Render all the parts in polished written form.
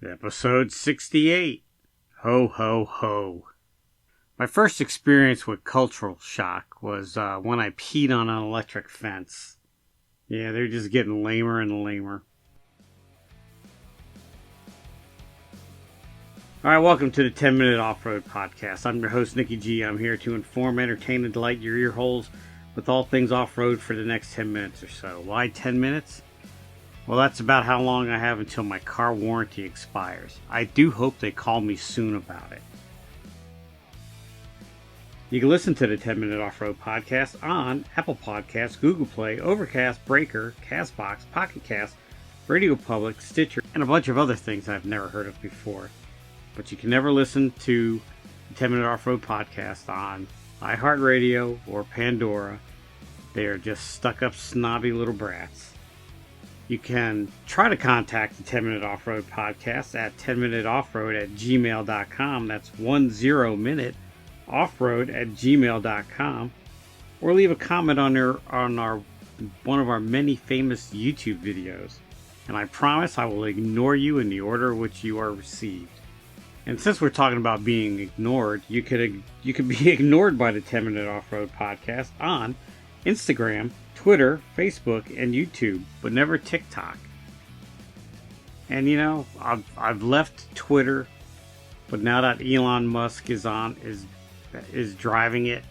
Episode 68. Ho, ho, ho. My first experience with cultural shock was when I peed on an electric fence. Yeah, they're just getting lamer and lamer. Alright, welcome to the 10-Minute Off-Road Podcast. I'm your host, Nicky G. I'm here to inform, entertain, and delight your ear holes with all things off-road for the next 10 minutes or so. Why 10 minutes? Well, that's about how long I have until my car warranty expires. I do hope they call me soon about it. You can listen to the 10-Minute Off-Road Podcast on Apple Podcasts, Google Play, Overcast, Breaker, CastBox, Pocket Cast, Radio Public, Stitcher, and a bunch of other things I've never heard of before. But you can never listen to the 10-Minute Off-Road Podcast on iHeartRadio or Pandora. They are just stuck-up, snobby little brats. You can try to contact the 10-Minute Off-Road Podcast at 10minuteoffroad@gmail.com. That's 10minuteoffroad@gmail.com. Or leave a comment on one of our many famous YouTube videos. And I promise I will ignore you in the order in which you are received. And since we're talking about being ignored, you could be ignored by the 10-Minute Off-Road Podcast on Instagram, Twitter, Facebook, and YouTube, but never TikTok. And you know, I've left Twitter, but now that Elon Musk is driving it,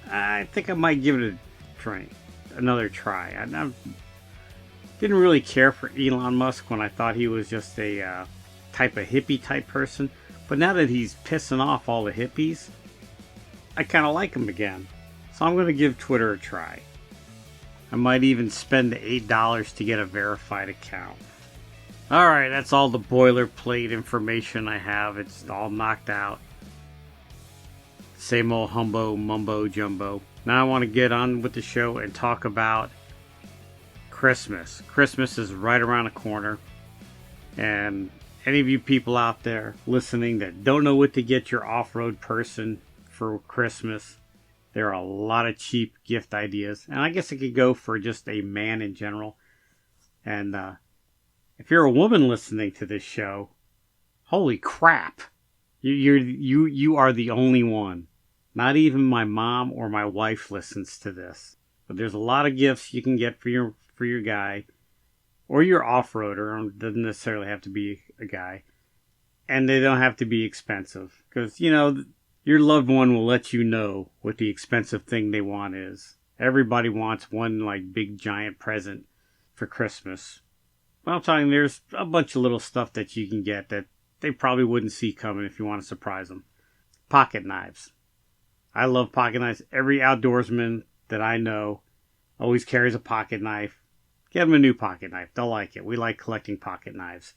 I think I might give it another try. I didn't really care for Elon Musk when I thought he was just a type of hippie type person, but now that he's pissing off all the hippies, I kind of like him again. So I'm going to give Twitter a try. I might even spend the $8 to get a verified account. Alright, that's all the boilerplate information I have. It's all knocked out. Same old humbo, mumbo, jumbo. Now I want to get on with the show and talk about Christmas. Christmas is right around the corner. And any of you people out there listening that don't know what to get your off-road person for Christmas, there are a lot of cheap gift ideas. And I guess it could go for just a man in general. And if you're a woman listening to this show, holy crap. You are the only one. Not even my mom or my wife listens to this. But there's a lot of gifts you can get for your guy. Or your off-roader. It doesn't necessarily have to be a guy. And they don't have to be expensive. Because, you know, your loved one will let you know what the expensive thing they want is. Everybody wants one, like, big giant present for Christmas. Well, I'm talking, there's a bunch of little stuff that you can get that they probably wouldn't see coming if you want to surprise them. Pocket knives. I love pocket knives. Every outdoorsman that I know always carries a pocket knife. Get them a new pocket knife. They'll like it. We like collecting pocket knives.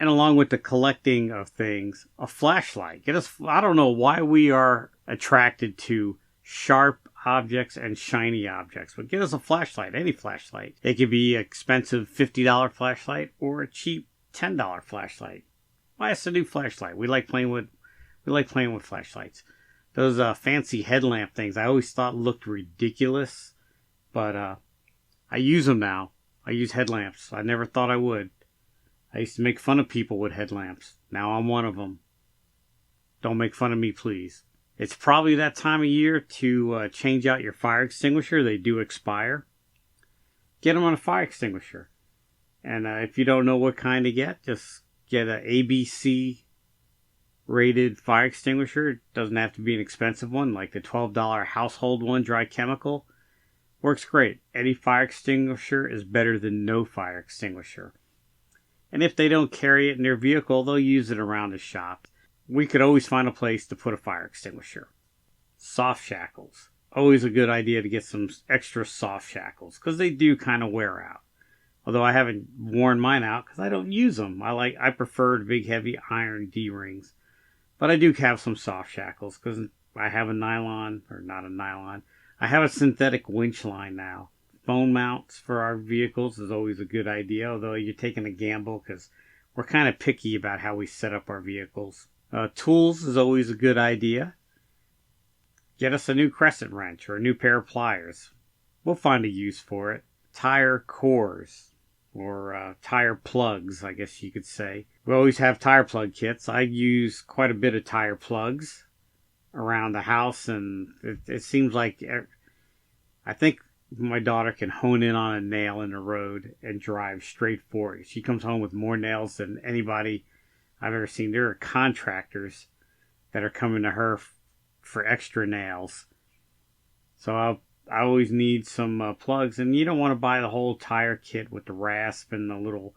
And along with the collecting of things, a flashlight. I don't know why we are attracted to sharp objects and shiny objects, but get us a flashlight, any flashlight. It could be an expensive $50 flashlight or a cheap $10 flashlight. Buy us a new flashlight. We like playing with flashlights. Those fancy headlamp things I always thought looked ridiculous, but I use them now. I use headlamps. I never thought I would. I used to make fun of people with headlamps. Now I'm one of them. Don't make fun of me, please. It's probably that time of year to change out your fire extinguisher. They do expire. Get them on a fire extinguisher. And if you don't know what kind to get, just get an ABC rated fire extinguisher. It doesn't have to be an expensive one, like the $12 household one, Dry Chemical. Works great. Any fire extinguisher is better than no fire extinguisher. And if they don't carry it in their vehicle, they'll use it around the shop. We could always find a place to put a fire extinguisher. Soft shackles. Always a good idea to get some extra soft shackles, because they do kind of wear out. Although I haven't worn mine out because I don't use them. I prefer the big heavy iron D-rings. But I do have some soft shackles because I have I have a synthetic winch line now. Phone mounts for our vehicles is always a good idea, although you're taking a gamble because we're kind of picky about how we set up our vehicles. Tools is always a good idea. Get us a new crescent wrench or a new pair of pliers. We'll find a use for it. Tire cores. or tire plugs, I guess you could say. We always have tire plug kits. I use quite a bit of tire plugs around the house, and it seems like I think my daughter can hone in on a nail in the road and drive straight for it. She comes home with more nails than anybody I've ever seen. There are contractors that are coming to her for extra nails. So I always need some plugs, and you don't want to buy the whole tire kit with the rasp and the little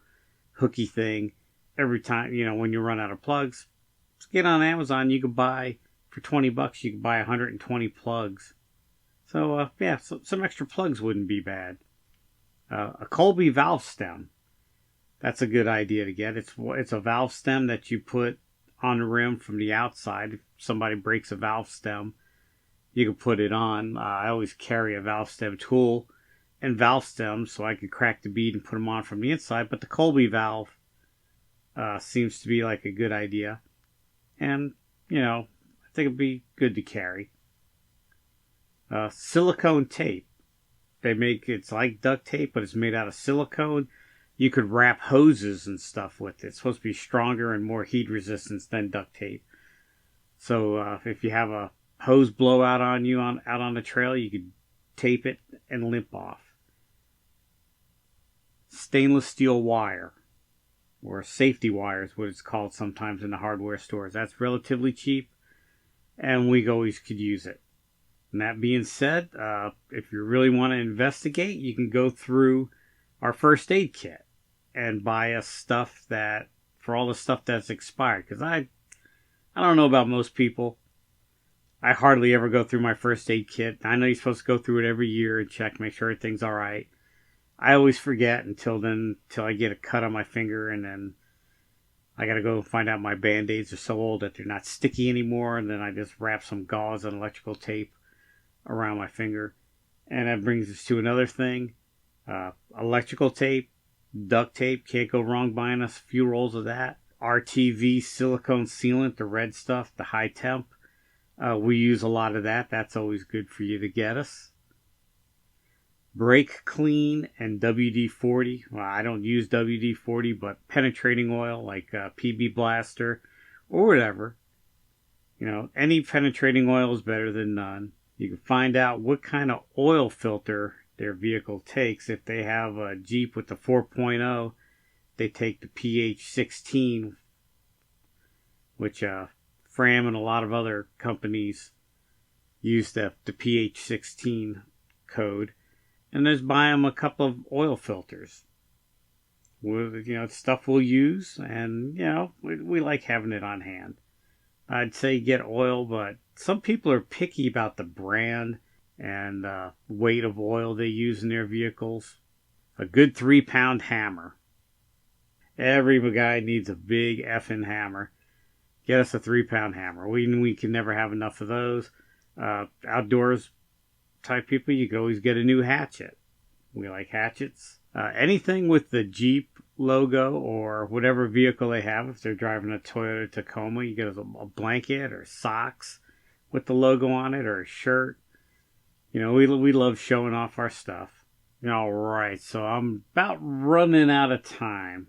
hooky thing every time. When you run out of plugs, just get on Amazon. You can buy for $20. You can buy 120 plugs. So some extra plugs wouldn't be bad. A Colby valve stem. That's a good idea to get. It's a valve stem that you put on the rim from the outside. If somebody breaks a valve stem, you can put it on. I always carry a valve stem tool and valve stems so I can crack the bead and put them on from the inside. But the Colby valve seems to be like a good idea. And, I think it'd be good to carry. Silicone tape. It's like duct tape, but it's made out of silicone. You could wrap hoses and stuff with it. It's supposed to be stronger and more heat resistant than duct tape. So if you have a hose blowout on you out on the trail, you could tape it and limp off. Stainless steel wire, or safety wire is what it's called sometimes in the hardware stores. That's relatively cheap, and we always could use it. And that being said, if you really want to investigate, you can go through our first aid kit and buy us stuff for all the stuff that's expired. Because I don't know about most people. I hardly ever go through my first aid kit. I know you're supposed to go through it every year and check, make sure everything's all right. I always forget until I get a cut on my finger, and then I gotta go find out my Band-Aids are so old that they're not sticky anymore, and then I just wrap some gauze and electrical tape around my finger. And that brings us to another thing. Electrical tape, duct tape, can't go wrong buying us a few rolls of that. RTV silicone sealant, the red stuff, the high temp. We use a lot of that. That's always good for you to get us. Brake Clean and WD-40. Well, I don't use WD-40, but penetrating oil like PB Blaster or whatever. Any penetrating oil is better than none. You can find out what kind of oil filter their vehicle takes. If they have a Jeep with the 4.0, they take the PH16, which Fram and a lot of other companies use the PH16 code. And just buy them a couple of oil filters. Stuff we'll use, and, we like having it on hand. I'd say get oil, but some people are picky about the brand and weight of oil they use in their vehicles. A good 3-pound hammer. Every guy needs a big effing hammer. Get us a 3-pound hammer. We can never have enough of those. Outdoors type people, you can always get a new hatchet. We like hatchets. Anything with the Jeep logo or whatever vehicle they have. If they're driving a Toyota Tacoma, you get a blanket or socks with the logo on it, or a shirt. We love showing off our stuff. All right, so I'm about running out of time,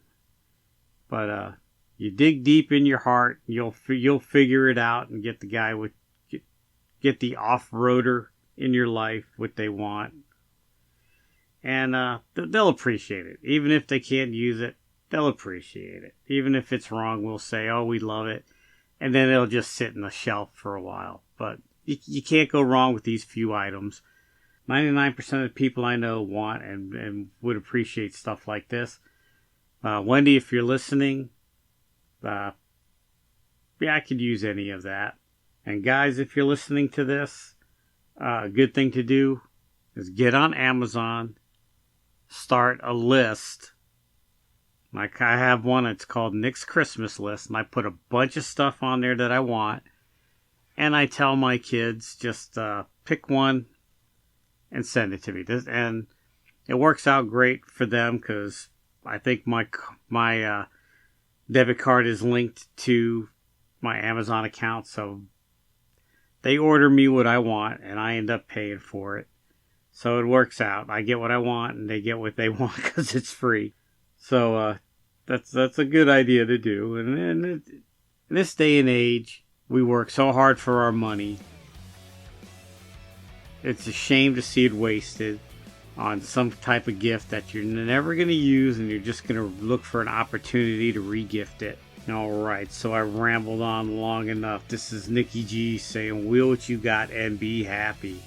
but you dig deep in your heart, you'll figure it out and get the guy get the off-roader in your life what they want, and they'll appreciate it. Even if they can't use it, they'll appreciate it. Even if it's wrong, we'll say, "Oh, we love it," and then it'll just sit in the shelf for a while. But you can't go wrong with these few items. 99% of the people I know want and would appreciate stuff like this. Wendy, if you're listening, I could use any of that. And guys, if you're listening to this, a good thing to do is get on Amazon, start a list. Like I have one, it's called Nick's Christmas List, and I put a bunch of stuff on there that I want. And I tell my kids, just pick one and send it to me. And it works out great for them because I think my debit card is linked to my Amazon account. So they order me what I want, and I end up paying for it. So it works out. I get what I want, and they get what they want because it's free. So that's a good idea to do. And in this day and age, we work so hard for our money. It's a shame to see it wasted on some type of gift that you're never going to use, and you're just going to look for an opportunity to re-gift it. Alright, so I rambled on long enough. This is Nikki G saying, wheel what you got and be happy.